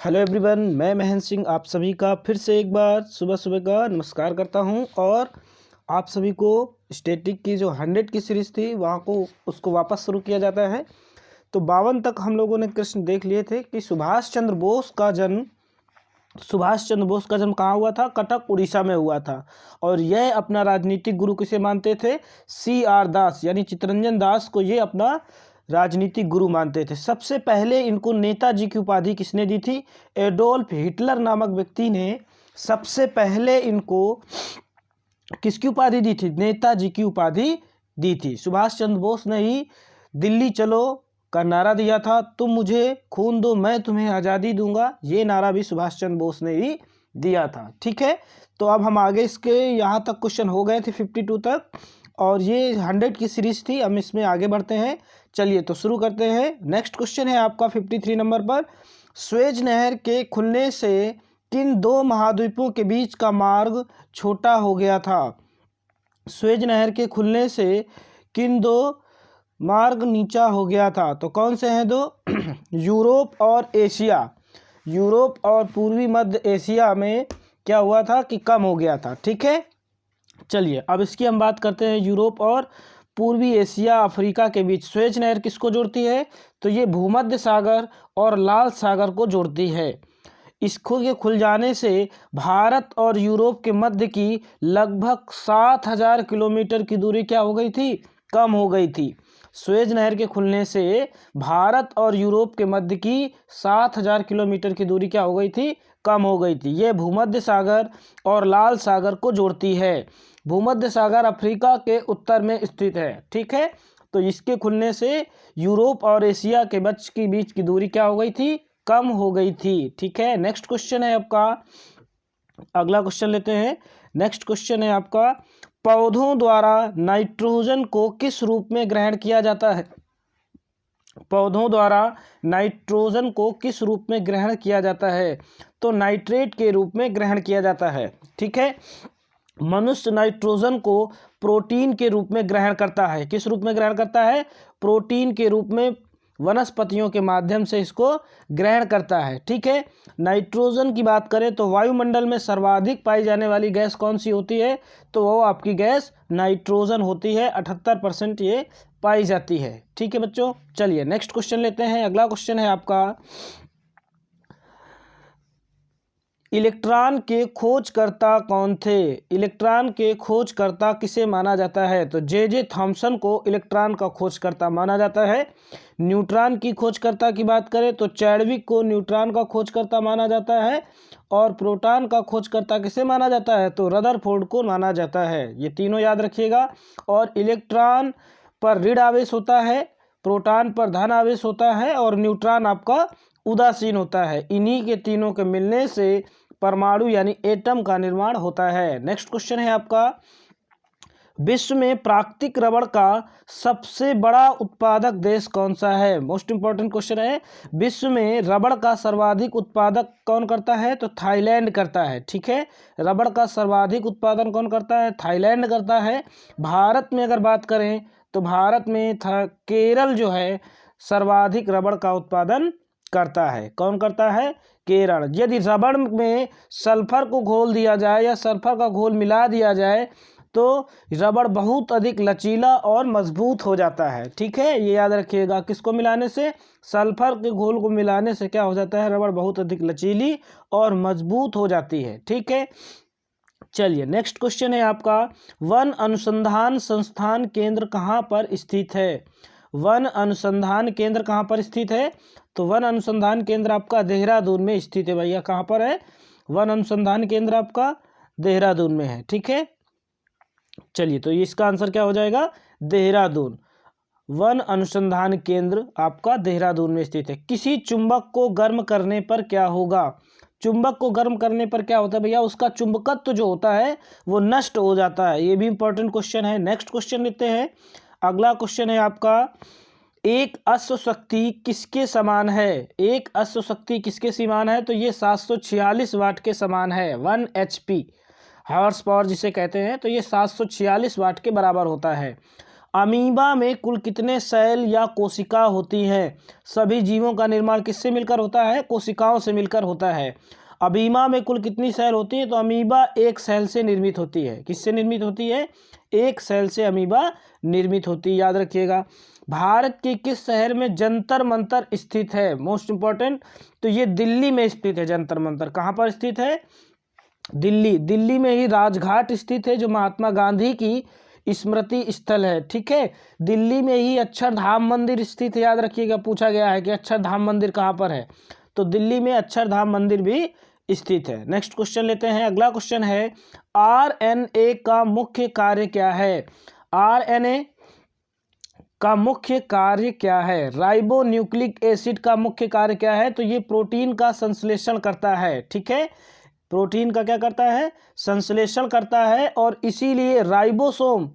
Hello everyone, मैं महेंद्र सिंह आप सभी का फिर से एक बार सुबह सुबह का नमस्कार करता हूं और आप सभी को स्टैटिक की जो 100 की सीरीज़ थी वहां को उसको वापस शुरू किया जाता है। तो 52 तक हम लोगों ने प्रश्न देख लिए थे कि सुभाष चंद्र बोस का जन्म कहाँ हुआ था? कटक उड़ीसा में हुआ था। और यह अपना राजनीतिक गुरु किसे मानते थे? CR दास यानी चित्तरंजन दास को ये अपना राजनीतिक गुरु मानते थे। सबसे पहले इनको नेताजी की उपाधि किसने दी थी? एडोल्फ हिटलर नामक व्यक्ति ने सबसे पहले इनको किसकी उपाधि दी थी? नेताजी की उपाधि दी थी। सुभाष चंद्र बोस ने ही दिल्ली चलो का नारा दिया था, तुम मुझे खून दो मैं तुम्हें आज़ादी दूंगा, ये नारा भी सुभाष चंद्र बोस ने ही दिया था। ठीक है, तो अब हम आगे इसके यहाँ तक क्वेश्चन हो गए थे 52 तक और ये 100 की सीरीज थी। हम इसमें आगे बढ़ते हैं, चलिए तो शुरू करते हैं। नेक्स्ट क्वेश्चन है आपका 53 नंबर पर, स्वेज नहर के खुलने से किन दो महाद्वीपों के बीच का मार्ग छोटा हो गया था? स्वेज नहर के खुलने से किन दो मार्ग नीचा हो गया था? तो कौन से हैं दो? यूरोप और एशिया। यूरोप और पूर्वी मध्य एशिया में क्या हुआ था कि कम हो गया था। ठीक है, चलिए अब इसकी हम बात करते हैं। यूरोप और पूर्वी एशिया अफ्रीका के बीच स्वेज नहर किसको जोड़ती है? तो ये भूमध्य सागर और लाल सागर को जोड़ती है। इसको के खुल जाने से भारत और यूरोप के मध्य की लगभग 7000 किलोमीटर की दूरी क्या हो गई थी? कम हो गई थी। स्वेज नहर के खुलने से भारत और यूरोप के मध्य की 7000 किलोमीटर की दूरी क्या हो गई थी? कम हो गई थी। ये भूमध्य सागर और लाल सागर को जोड़ती है। भूमध्य सागर अफ्रीका के उत्तर में स्थित है। ठीक है, तो इसके खुलने से यूरोप और एशिया के बीच की दूरी क्या हो गई थी? कम हो गई थी। ठीक है, नेक्स्ट क्वेश्चन है आपका, अगला क्वेश्चन लेते हैं। नेक्स्ट क्वेश्चन है आपका, पौधों द्वारा नाइट्रोजन को किस रूप में ग्रहण किया जाता है? पौधों द्वारा नाइट्रोजन को किस रूप में ग्रहण किया जाता है? तो नाइट्रेट के रूप में ग्रहण किया जाता है। ठीक है, मनुष्य नाइट्रोजन को प्रोटीन के रूप में ग्रहण करता है। किस रूप में ग्रहण करता है? प्रोटीन के रूप में वनस्पतियों के माध्यम से इसको ग्रहण करता है। ठीक है, नाइट्रोजन की बात करें तो वायुमंडल में सर्वाधिक पाई जाने वाली गैस कौन सी होती है? तो वो आपकी गैस नाइट्रोजन होती है। 78% ये पाई जाती है। ठीक है बच्चों, चलिए नेक्स्ट क्वेश्चन लेते हैं। अगला क्वेश्चन है आपका, इलेक्ट्रॉन के खोजकर्ता कौन थे? इलेक्ट्रॉन के खोजकर्ता किसे माना जाता है? तो जे थॉमसन को इलेक्ट्रॉन का खोजकर्ता माना जाता है। न्यूट्रॉन की खोजकर्ता की बात करें तो चैडविक को न्यूट्रॉन का खोजकर्ता माना जाता है। और प्रोटॉन का खोजकर्ता किसे माना जाता है? तो रदरफोर्ड को माना जाता है। ये तीनों याद रखिएगा। और इलेक्ट्रॉन पर ऋण आवेश होता है, प्रोटॉन पर धन आवेश होता है और न्यूट्रॉन आपका उदासीन होता है। इन्हीं के तीनों के मिलने से परमाणु यानी एटम का निर्माण होता है। नेक्स्ट क्वेश्चन है आपका, विश्व में प्राकृतिक रबड़ का सबसे बड़ा उत्पादक देश कौन सा है? मोस्ट इंपॉर्टेंट क्वेश्चन है। विश्व में रबड़ का सर्वाधिक उत्पादक कौन करता है? तो थाईलैंड करता है। ठीक है, रबड़ का सर्वाधिक उत्पादन कौन करता है? थाईलैंड करता है। भारत में अगर बात करें तो भारत में केरल जो है सर्वाधिक रबड़ का उत्पादन करता है। कौन करता है? केरल। यदि रबड़ में सल्फर को घोल दिया जाए या सल्फर का घोल मिला दिया जाए तो रबड़ बहुत अधिक लचीला और मजबूत हो जाता है। ठीक है, ये याद रखिएगा। किसको मिलाने से? सल्फर के घोल को मिलाने से क्या हो जाता है? रबड़ बहुत अधिक लचीली और मजबूत हो जाती है। ठीक है, चलिए नेक्स्ट क्वेश्चन है आपका, वन अनुसंधान संस्थान केंद्र कहाँ पर स्थित है? वन अनुसंधान केंद्र कहाँ पर स्थित है? तो वन अनुसंधान केंद्र आपका देहरादून में स्थित है। भैया कहाँ पर है? वन अनुसंधान केंद्र आपका देहरादून में है। ठीक है, चलिए तो इसका आंसर क्या हो जाएगा? देहरादून। वन अनुसंधान केंद्र आपका देहरादून में स्थित है। किसी चुंबक को गर्म करने पर क्या होगा? चुंबक को गर्म करने पर क्या होता है भैया? उसका चुंबकत्व जो होता है वो नष्ट हो जाता है। ये भी इंपॉर्टेंट क्वेश्चन है। नेक्स्ट क्वेश्चन लेते हैं। अगला क्वेश्चन है आपका, एक अश्व शक्ति किसके समान है? एक अश्व शक्ति किसके समान है? तो ये 746 वाट के समान है। 1 HP हॉर्स पावर जिसे कहते हैं, तो ये 746 वाट के बराबर होता है। अमीबा में कुल कितने सेल या कोशिका होती हैं? सभी जीवों का निर्माण किससे मिलकर होता है? कोशिकाओं से मिलकर होता है। अमीबा में कुल कितनी सेल होती है? तो अमीबा एक सेल से निर्मित होती है। किससे निर्मित होती है? एक सेल से अमीबा निर्मित होती है, याद रखिएगा। भारत के किस शहर में जंतर मंतर स्थित है? मोस्ट इंपॉर्टेंट, तो ये दिल्ली में स्थित है। जंतर मंतर कहाँ पर स्थित है? दिल्ली में ही राजघाट स्थित है, जो महात्मा गांधी की स्मृति स्थल है। ठीक है, दिल्ली में ही अक्षरधाम मंदिर स्थित है। याद रखिएगा, पूछा गया है कि अक्षरधाम मंदिर कहाँ पर है, तो दिल्ली में अक्षरधाम मंदिर भी स्थित है। नेक्स्ट क्वेश्चन लेते हैं। अगला क्वेश्चन है, आरएनए का मुख्य कार्य क्या है? आरएनए का मुख्य कार्य क्या है? राइबोन्यूक्लिक एसिड का मुख्य कार्य क्या है? तो ये प्रोटीन का संश्लेषण करता है। ठीक है, प्रोटीन का क्या करता है? संश्लेषण करता है, और इसीलिए राइबोसोम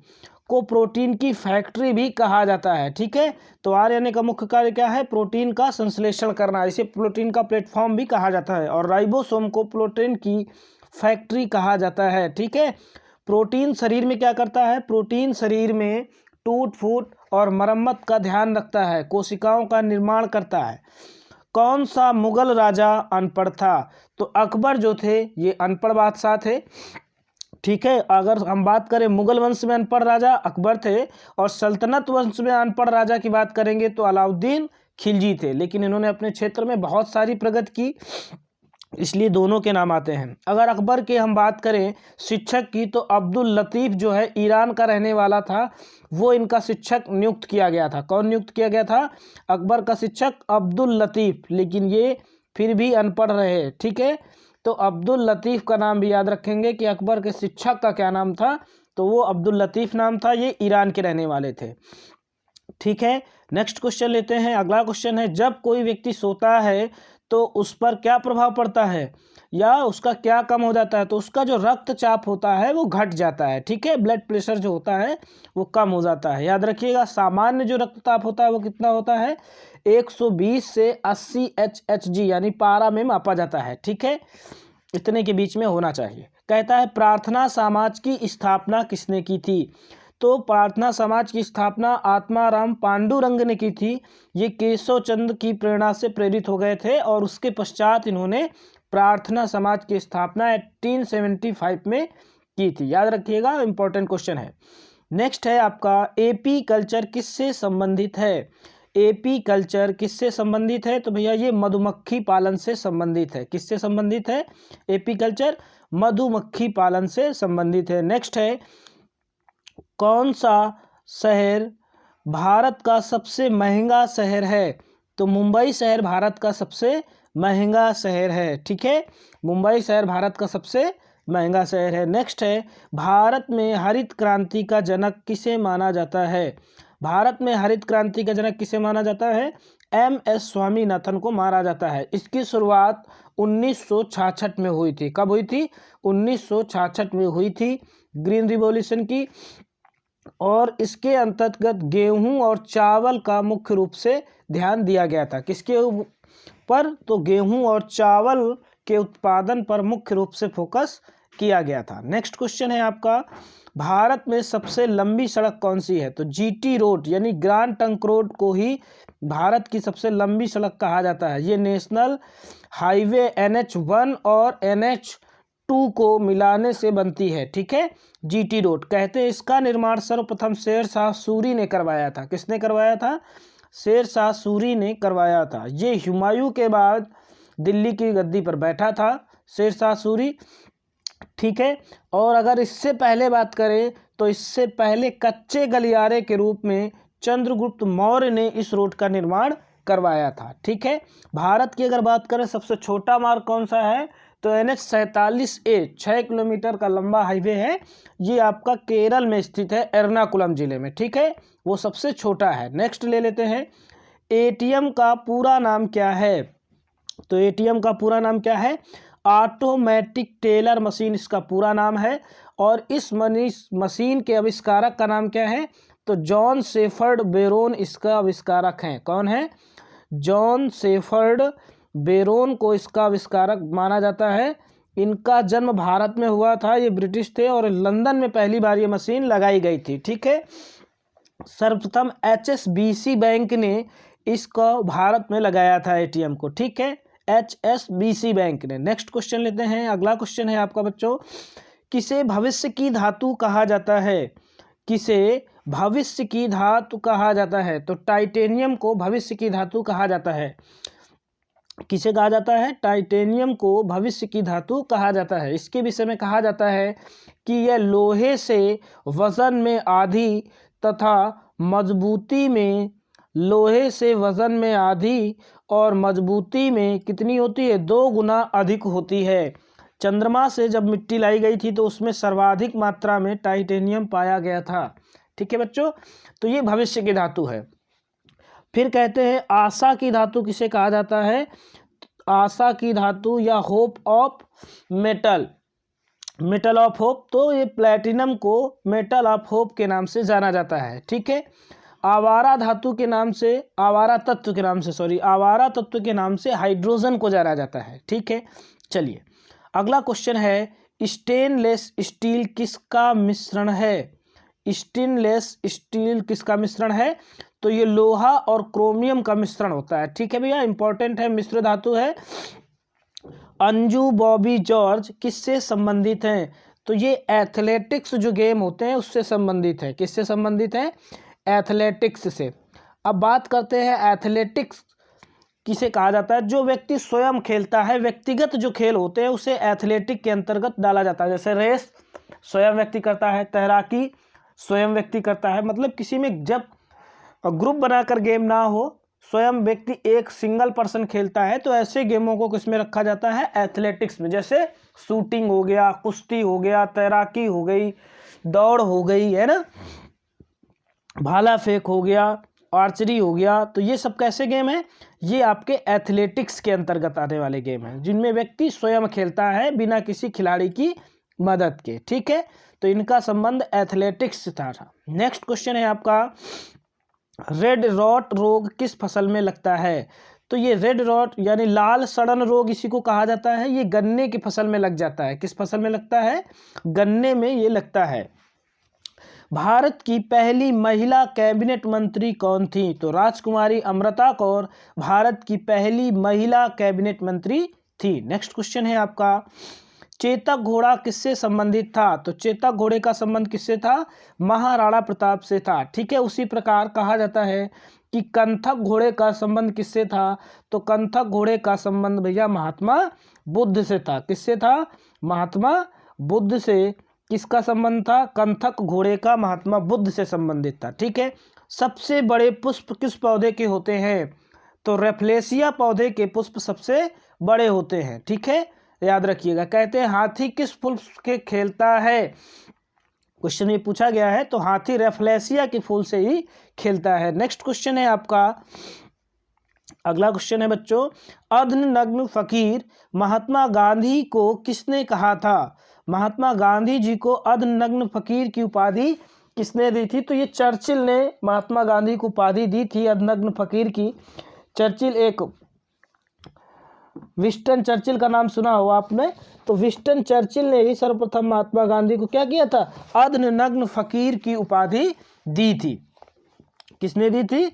को प्रोटीन की फैक्ट्री भी कहा जाता है। ठीक है, तो आरएनए का मुख्य कार्य क्या है? प्रोटीन का संश्लेषण करना, इसे प्रोटीन का प्लेटफॉर्म भी कहा जाता है, और राइबोसोम को प्रोटीन की फैक्ट्री कहा जाता है। ठीक है, प्रोटीन शरीर में क्या करता है? प्रोटीन शरीर में टूट फूट और मरम्मत का ध्यान रखता है, कोशिकाओं का निर्माण करता है। कौन सा मुगल राजा अनपढ़ था? तो अकबर जो थे ये अनपढ़ बादशाह थे। ठीक है, अगर हम बात करें मुगल वंश में अनपढ़ राजा अकबर थे, और सल्तनत वंश में अनपढ़ राजा की बात करेंगे तो अलाउद्दीन खिलजी थे, लेकिन इन्होंने अपने क्षेत्र में बहुत सारी प्रगति की, इसलिए दोनों के नाम आते हैं। अगर अकबर के हम बात करें शिक्षक की, तो अब्दुल लतीफ़ जो है ईरान का रहने वाला था, वो इनका शिक्षक नियुक्त किया गया था। कौन नियुक्त किया गया था? अकबर का शिक्षक अब्दुल लतीफ़, लेकिन ये फिर भी अनपढ़ रहे। ठीक है, तो अब्दुल लतीफ़ का नाम भी याद रखेंगे कि अकबर के शिक्षक का क्या नाम था, तो वो अब्दुल लतीफ़ नाम था, ये ईरान के रहने वाले थे। ठीक है, नेक्स्ट क्वेश्चन लेते हैं। अगला क्वेश्चन है, जब कोई व्यक्ति सोता है तो उस पर क्या प्रभाव पड़ता है, या उसका क्या कम हो जाता है? तो उसका जो रक्तचाप होता है वो घट जाता है। ठीक है, ब्लड प्रेशर जो होता है वो कम हो जाता है। याद रखिएगा, सामान्य जो रक्तचाप होता है वो कितना होता है? 120 से 80 HHG यानी पारा में मापा जाता है। ठीक है, इतने के बीच में होना चाहिए। कहता है, प्रार्थना समाज की स्थापना किसने की थी? तो प्रार्थना समाज की स्थापना आत्माराम पांडुरंग ने की थी। ये केशव चंद्र की प्रेरणा से प्रेरित हो गए थे, और उसके पश्चात इन्होंने प्रार्थना समाज की स्थापना 1875 में की थी। याद रखिएगा, इंपॉर्टेंट क्वेश्चन है। नेक्स्ट है आपका, एपी कल्चर किससे संबंधित है? एपी कल्चर किससे संबंधित है? तो भैया ये मधुमक्खी पालन से संबंधित है। किससे संबंधित है? एपी कल्चर मधुमक्खी पालन से संबंधित है। नेक्स्ट है, कौन सा शहर भारत का सबसे महंगा शहर है? तो मुंबई शहर भारत का सबसे महंगा शहर है। ठीक है, मुंबई शहर भारत का सबसे महंगा शहर है। नेक्स्ट है, भारत में हरित क्रांति का जनक किसे माना जाता है? भारत में हरित क्रांति का जनक किसे माना जाता है? MS स्वामीनाथन को माना जाता है। इसकी शुरुआत 1966 में हुई थी। कब हुई थी? 1966 में हुई थी, ग्रीन रिवॉल्यूशन की। और इसके अंतर्गत गेहूं और चावल का मुख्य रूप से ध्यान दिया गया था। किसके पर? तो गेहूं और चावल के उत्पादन पर मुख्य रूप से फोकस किया गया था। नेक्स्ट क्वेश्चन है आपका, भारत में सबसे लंबी सड़क कौन सी है? तो GT रोड यानी ग्रैंड ट्रंक रोड को ही भारत की सबसे लंबी सड़क कहा जाता है। ये नेशनल हाईवे NH1 और NH2 को मिलाने से बनती है। ठीक है, GT रोड कहते हैं। इसका निर्माण सर्वप्रथम शेरशाह सूरी ने करवाया था। किसने करवाया था? शेरशाह सूरी ने करवाया था। ये हुमायूं के बाद दिल्ली की गद्दी पर बैठा था शेरशाह सूरी। ठीक है, और अगर इससे पहले बात करें तो इससे पहले कच्चे गलियारे के रूप में चंद्रगुप्त मौर्य ने इस रोड का निर्माण करवाया था। ठीक है, भारत की अगर बात करें सबसे छोटा मार्ग कौन सा है? तो NH47A 6 किलोमीटर का लंबा हाईवे है। ये आपका केरल में स्थित है, एर्नाकुलम जिले में। ठीक है, वो सबसे छोटा है। नेक्स्ट ले लेते हैं, ATM का पूरा नाम क्या है? तो ATM का पूरा नाम क्या है? ऑटोमेटिक टेलर मशीन इसका पूरा नाम है। और इस मशीन के आविष्कारक का नाम क्या है? तो जॉन शेफर्ड बेरोन इसका आविष्कारक हैं। कौन है? जॉन शेफर्ड बेरोन को इसका आविष्कारक माना जाता है। इनका जन्म भारत में हुआ था, ये ब्रिटिश थे, और लंदन में पहली बार ये मशीन लगाई गई थी। ठीक है, सर्वप्रथम HSBC बैंक ने इसको भारत में लगाया था एटीएम को, ठीक है, HSBC बैंक ने। नेक्स्ट क्वेश्चन लेते हैं। अगला क्वेश्चन है आपका बच्चों, किसे भविष्य की धातु कहा जाता है? किसे भविष्य की धातु कहा जाता है? तो टाइटेनियम को भविष्य की धातु कहा जाता है। किसे कहा जाता है? टाइटेनियम को भविष्य की धातु कहा जाता है। इसके विषय में कहा जाता है कि यह लोहे से वजन में आधी तथा मजबूती में, लोहे से वजन में आधी और मजबूती में कितनी होती है? 2 गुना अधिक होती है। चंद्रमा से जब मिट्टी लाई गई थी तो उसमें सर्वाधिक मात्रा में टाइटेनियम पाया गया था। ठीक है बच्चों, तो ये भविष्य की धातु है। फिर कहते हैं आशा की धातु किसे कहा जाता है? आशा की धातु या hope of metal, metal of hope, तो ये प्लैटिनम को मेटल ऑफ होप के नाम से जाना जाता है। ठीक है, आवारा धातु के नाम से, आवारा तत्व के नाम से, सॉरी, आवारा तत्व के नाम से हाइड्रोजन को जाना जाता है। ठीक है, चलिए अगला क्वेश्चन है, स्टेनलेस स्टील किसका मिश्रण है? स्टेनलेस स्टील किसका मिश्रण है? तो ये लोहा और क्रोमियम का मिश्रण होता है। ठीक है भैया, इंपॉर्टेंट है, मिश्र धातु है। अंजू बॉबी जॉर्ज किससे संबंधित हैं? तो ये एथलेटिक्स जो गेम होते हैं उससे संबंधित है। किससे संबंधित है? एथलेटिक्स से। अब बात करते हैं एथलेटिक्स किसे कहा जाता है? जो व्यक्ति स्वयं खेलता है, व्यक्तिगत जो खेल होते हैं उसे एथलेटिक के अंतर्गत डाला जाता है। जैसे रेस स्वयं व्यक्ति करता है, तैराकी स्वयं व्यक्ति करता है, मतलब किसी में जब ग्रुप बनाकर गेम ना हो, स्वयं व्यक्ति एक सिंगल पर्सन खेलता है, तो ऐसे गेमों को किसमें रखा जाता है? एथलेटिक्स में। जैसे शूटिंग हो गया, कुश्ती हो गया, तैराकी हो गई, दौड़ हो गई, है ना, भाला फेंक हो गया, आर्चरी हो गया, तो ये सब कैसे गेम हैं? ये आपके एथलेटिक्स के अंतर्गत आने वाले गेम हैं, जिनमें व्यक्ति स्वयं खेलता है बिना किसी खिलाड़ी की मदद के। ठीक है, तो इनका संबंध एथलेटिक्स से था। नेक्स्ट क्वेश्चन है आपका, रेड रॉट रोग किस फसल में लगता है? तो ये रेड रॉट यानी लाल सड़न रोग इसी को कहा जाता है। ये गन्ने की फसल में लग जाता है। किस फसल में लगता है? गन्ने में ये लगता है। भारत की पहली महिला कैबिनेट मंत्री कौन थी? तो राजकुमारी अमृता कौर भारत की पहली महिला कैबिनेट मंत्री थी। नेक्स्ट क्वेश्चन है आपका, चेतक घोड़ा किससे संबंधित था? तो चेतक घोड़े का संबंध किससे था? महाराणा प्रताप से था। ठीक है, उसी प्रकार कहा जाता है कि कंथक घोड़े का संबंध किससे था? तो कंथक घोड़े का संबंध भैया महात्मा बुद्ध से था। किससे था? महात्मा बुद्ध से। किसका संबंध था? कंथक घोड़े का महात्मा बुद्ध से संबंधित था। ठीक है, सबसे बड़े पुष्प किस पौधे के होते हैं? तो रेफ्लेसिया पौधे के पुष्प सबसे बड़े होते हैं। ठीक है, याद रखिएगा। कहते हैं हाथी किस फूल के खेलता है? क्वेश्चन ये पूछा गया है, तो हाथी रेफ्लेसिया के फूल से ही खेलता है। नेक्स्ट क्वेश्चन है आपका, अगला क्वेश्चन है बच्चों, अर्धनग्न फकीर महात्मा गांधी को किसने कहा था? महात्मा गांधी जी को अर्धनग्न फकीर की उपाधि किसने दी थी? तो ये चर्चिल ने महात्मा गांधी को उपाधि दी थी अर्धनग्न फकीर की। चर्चिल, एक विंस्टन चर्चिल का नाम सुना हो आपने, तो विंस्टन चर्चिल ने ही सर्वप्रथम महात्मा गांधी को क्या किया था? अर्धनग्न फकीर की उपाधि दी थी। किसने दी थी?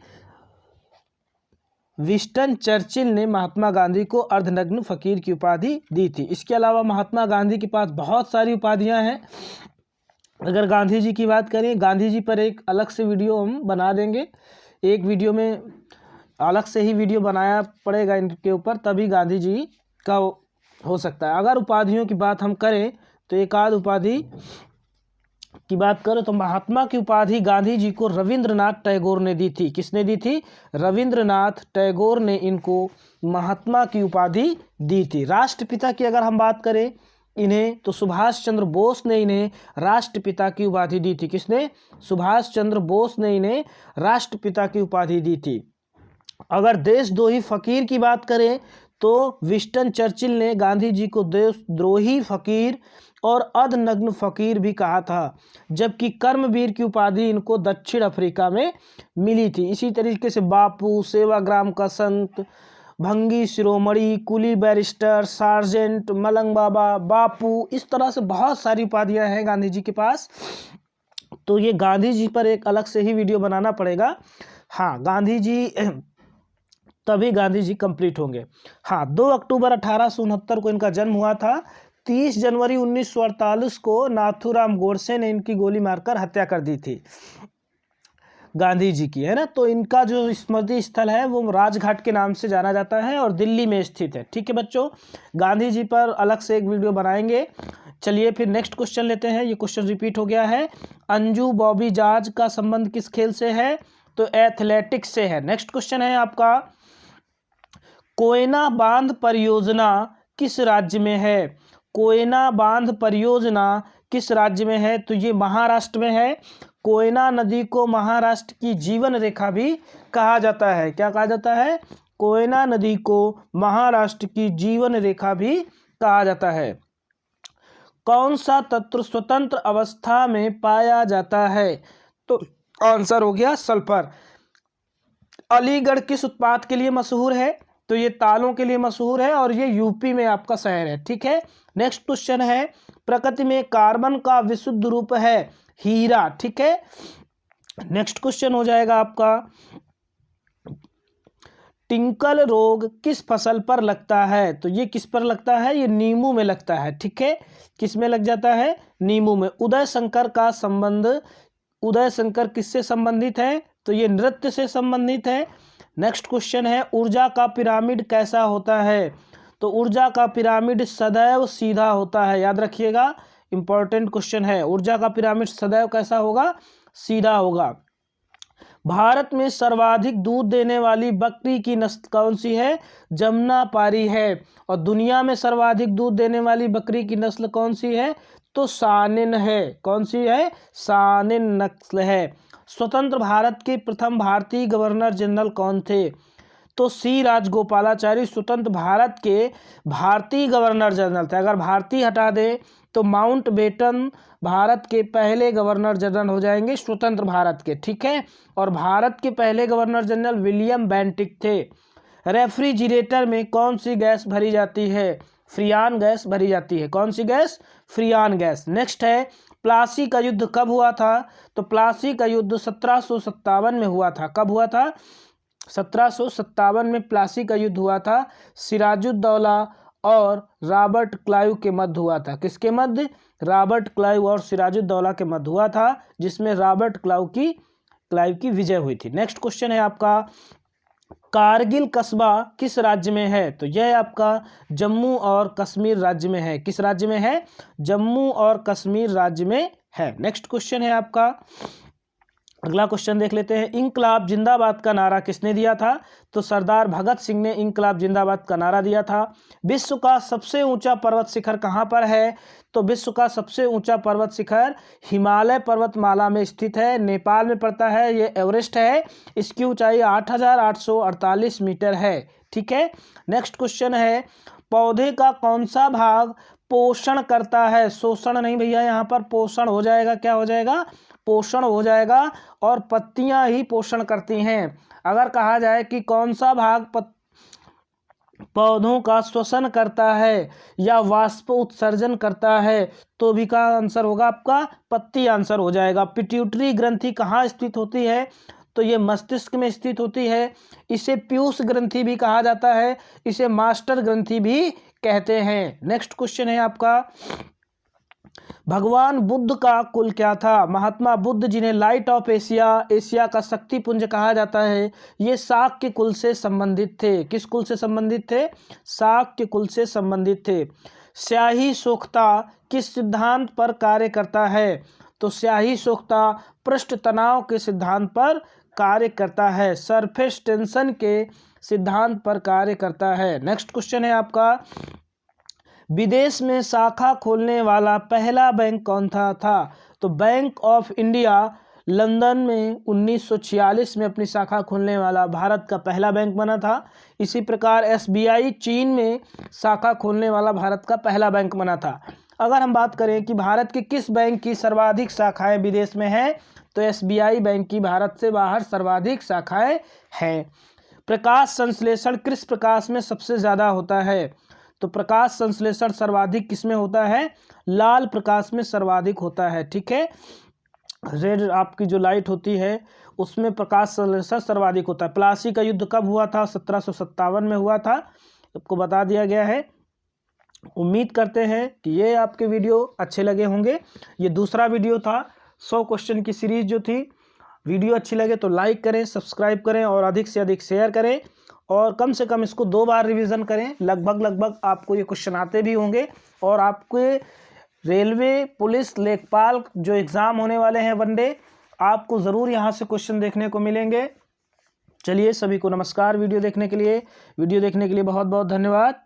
विंस्टन चर्चिल ने महात्मा गांधी को अर्धनग्न फकीर की उपाधि दी थी। इसके अलावा महात्मा गांधी के पास बहुत सारी उपाधियां हैं। अगर गांधी जी की बात करें, गांधी जी पर एक अलग से वीडियो हम बना देंगे। एक वीडियो में अलग से ही वीडियो बनाया पड़ेगा इनके ऊपर, तभी गांधी जी का हो सकता है। अगर उपाधियों की बात हम करें तो एक आध उपाधि की बात करें तो महात्मा की उपाधि गांधी जी को रविंद्रनाथ टैगोर ने दी थी। किसने दी थी? रविंद्रनाथ टैगोर ने इनको महात्मा की उपाधि दी थी। राष्ट्रपिता की अगर हम बात करें इन्हें, तो सुभाष चंद्र बोस ने इन्हें राष्ट्रपिता की उपाधि दी थी। किसने? सुभाष चंद्र बोस ने इन्हें राष्ट्रपिता की उपाधि दी थी। अगर देशद्रोही फकीर की बात करें तो विंस्टन चर्चिल ने गांधी जी को देशद्रोही फकीर और अर्धनग्न फकीर भी कहा था, जबकि कर्मवीर की उपाधि इनको दक्षिण अफ्रीका में मिली थी। इसी तरीके से बापू, सेवाग्राम का संत, भंगी शिरोमणि, कुली बैरिस्टर, सार्जेंट, मलंग बाबा, बापू, इस तरह से बहुत सारी उपाधियां हैं गांधी जी के पास। तो ये गांधी जी पर एक अलग से ही वीडियो बनाना पड़ेगा। हाँ, गांधी जी तभी गांधी जी कंप्लीट होंगे। हाँ, 2 अक्टूबर 1869 को इनका जन्म हुआ था। 30 जनवरी 1948 को नाथूराम गोडसे ने इनकी गोली मारकर हत्या कर दी थी, गांधी जी की, है ना। तो इनका जो स्मृति स्थल है वो राजघाट के नाम से जाना जाता है और दिल्ली में स्थित है। ठीक है बच्चों, गांधी जी पर अलग से एक वीडियो बनाएंगे। चलिए फिर नेक्स्ट क्वेश्चन लेते हैं। ये क्वेश्चन रिपीट हो गया है। अंजू बॉबी जॉर्ज का संबंध किस खेल से है? तो एथलेटिक्स से है। नेक्स्ट क्वेश्चन है आपका, कोयना बांध परियोजना किस राज्य में है? कोयना बांध परियोजना किस राज्य में है? तो ये महाराष्ट्र में है। कोयना नदी को महाराष्ट्र की जीवन रेखा भी कहा जाता है। क्या कहा जाता है? कोयना नदी को महाराष्ट्र की जीवन रेखा भी कहा जाता है। कौन सा तत्व स्वतंत्र अवस्था में पाया जाता है? तो आंसर हो गया सल्फर। अलीगढ़ किस उत्पाद के लिए मशहूर है? तो ये तालों के लिए मशहूर है और ये यूपी में आपका शहर है। ठीक है, नेक्स्ट क्वेश्चन है, प्रकृति में कार्बन का विशुद्ध रूप है हीरा। ठीक है, नेक्स्ट क्वेश्चन हो जाएगा आपका, टिंकल रोग किस फसल पर लगता है? तो ये किस पर लगता है? ये नींबू में लगता है। ठीक है, किस में लग जाता है? नींबू में। उदय शंकर का संबंध, उदय शंकर किससे संबंधित है? तो ये नृत्य से संबंधित है। नेक्स्ट क्वेश्चन है, ऊर्जा का पिरामिड कैसा होता है? तो ऊर्जा का पिरामिड सदैव सीधा होता है। याद रखिएगा, इंपॉर्टेंट क्वेश्चन है। ऊर्जा का पिरामिड सदैव कैसा होगा? सीधा होगा। भारत में सर्वाधिक दूध देने वाली बकरी की नस्ल कौन सी है? जमुनापारी है। और दुनिया में सर्वाधिक दूध देने वाली बकरी की नस्ल कौन सी है? तो सानिन है। कौन सी है? सानिन नस्ल है। स्वतंत्र भारत के प्रथम भारतीय गवर्नर जनरल कौन थे? तो सी राजगोपालाचारी स्वतंत्र भारत के भारतीय गवर्नर जनरल थे। अगर भारतीय हटा दें तो माउंटबेटन भारत के पहले गवर्नर जनरल हो जाएंगे स्वतंत्र भारत के। ठीक है, और भारत के पहले गवर्नर जनरल विलियम बेंटिक थे। रेफ्रिजरेटर में कौन सी गैस भरी जाती है? फ्रियान गैस भरी जाती है। कौन सी गैस? फ्रियान गैस। नेक्स्ट है, प्लासी का युद्ध कब हुआ था? तो प्लासी का युद्ध 1757 में हुआ था। कब हुआ था? 1757 में प्लासी का युद्ध हुआ था। सिराजुद्दौला और रॉबर्ट क्लाइव के मध्य हुआ था। किसके मध्य? रॉबर्ट क्लाइव और सिराजुद्दौला के मध्य हुआ था, जिसमें रॉबर्ट क्लाइव की विजय हुई थी। नेक्स्ट क्वेश्चन है आपका, कारगिल कस्बा किस राज्य में है? तो यह आपका जम्मू और कश्मीर राज्य में है। किस राज्य में है? जम्मू और कश्मीर राज्य में है। नेक्स्ट क्वेश्चन है आपका, अगला क्वेश्चन देख लेते हैं, इंकलाब जिंदाबाद का नारा किसने दिया था? तो सरदार भगत सिंह ने इंकलाब जिंदाबाद का नारा दिया था। विश्व का सबसे ऊंचा पर्वत शिखर कहाँ पर है? तो विश्व का सबसे ऊंचा पर्वत शिखर हिमालय पर्वतमाला में स्थित है, नेपाल में पड़ता है। ये एवरेस्ट है। इसकी ऊंचाई 8,848 मीटर है। ठीक है, नेक्स्ट क्वेश्चन है, पौधे का कौन सा भाग पोषण करता है? शोषण नहीं भैया, यहाँ पर पोषण हो जाएगा। क्या हो जाएगा? पोषण हो जाएगा। और पत्तियां ही पोषण करती हैं। अगर कहा जाए कि कौन सा भाग पौधों का श्वसन करता है या वाष्प उत्सर्जन करता है, तो भी का आंसर होगा आपका पत्ती आंसर हो जाएगा। पिट्यूटरी ग्रंथि कहाँ स्थित होती है? तो ये मस्तिष्क में स्थित होती है। इसे पीयूष ग्रंथि भी कहा जाता है। इसे मास्टर ग्रंथि भी कहते हैं। नेक्स्ट क्वेश्चन है आपका, भगवान बुद्ध का कुल क्या था? महात्मा बुद्ध, जिन्हें लाइट ऑफ एशिया, एशिया का शक्ति पुंज कहा जाता है, ये शाक्य कुल से संबंधित थे। किस कुल से संबंधित थे? शाक्य कुल से संबंधित थे। स्याही सोखता किस सिद्धांत पर कार्य करता है? तो स्याही सोखता पृष्ठ तनाव के सिद्धांत पर कार्य करता है, सरफेस टेंशन के सिद्धांत पर कार्य करता है। नेक्स्ट क्वेश्चन है आपका, विदेश में शाखा खोलने वाला पहला बैंक कौन था? तो बैंक ऑफ इंडिया लंदन में 1946 में अपनी शाखा खोलने वाला भारत का पहला बैंक बना था। इसी प्रकार एसबीआई चीन में शाखा खोलने वाला भारत का पहला बैंक बना था। अगर हम बात करें कि भारत के किस बैंक की सर्वाधिक शाखाएं विदेश में हैं, तो एसबीआई बैंक की भारत से बाहर सर्वाधिक शाखाएं हैं। प्रकाश संश्लेषण किस प्रकाश में सबसे ज़्यादा होता है? तो प्रकाश संश्लेषण सर्वाधिक किसमें होता है? लाल प्रकाश में सर्वाधिक होता है। ठीक है, रेड आपकी जो लाइट होती है उसमें प्रकाश संश्लेषण सर्वाधिक होता है। प्लासी का युद्ध कब हुआ था? 1757 में हुआ था, आपको बता दिया गया है। उम्मीद करते हैं कि ये आपके वीडियो अच्छे लगे होंगे। ये दूसरा वीडियो था 100 क्वेश्चन की सीरीज जो थी। वीडियो अच्छी लगे तो लाइक करें, सब्सक्राइब करें और अधिक से अधिक शेयर करें, और कम से कम इसको 2 बार रिवीजन करें। लगभग आपको ये क्वेश्चन आते भी होंगे, और आपके रेलवे, पुलिस, लेखपाल जो एग्ज़ाम होने वाले हैं वनडे, आपको ज़रूर यहाँ से क्वेश्चन देखने को मिलेंगे। चलिए, सभी को नमस्कार। वीडियो देखने के लिए बहुत बहुत धन्यवाद।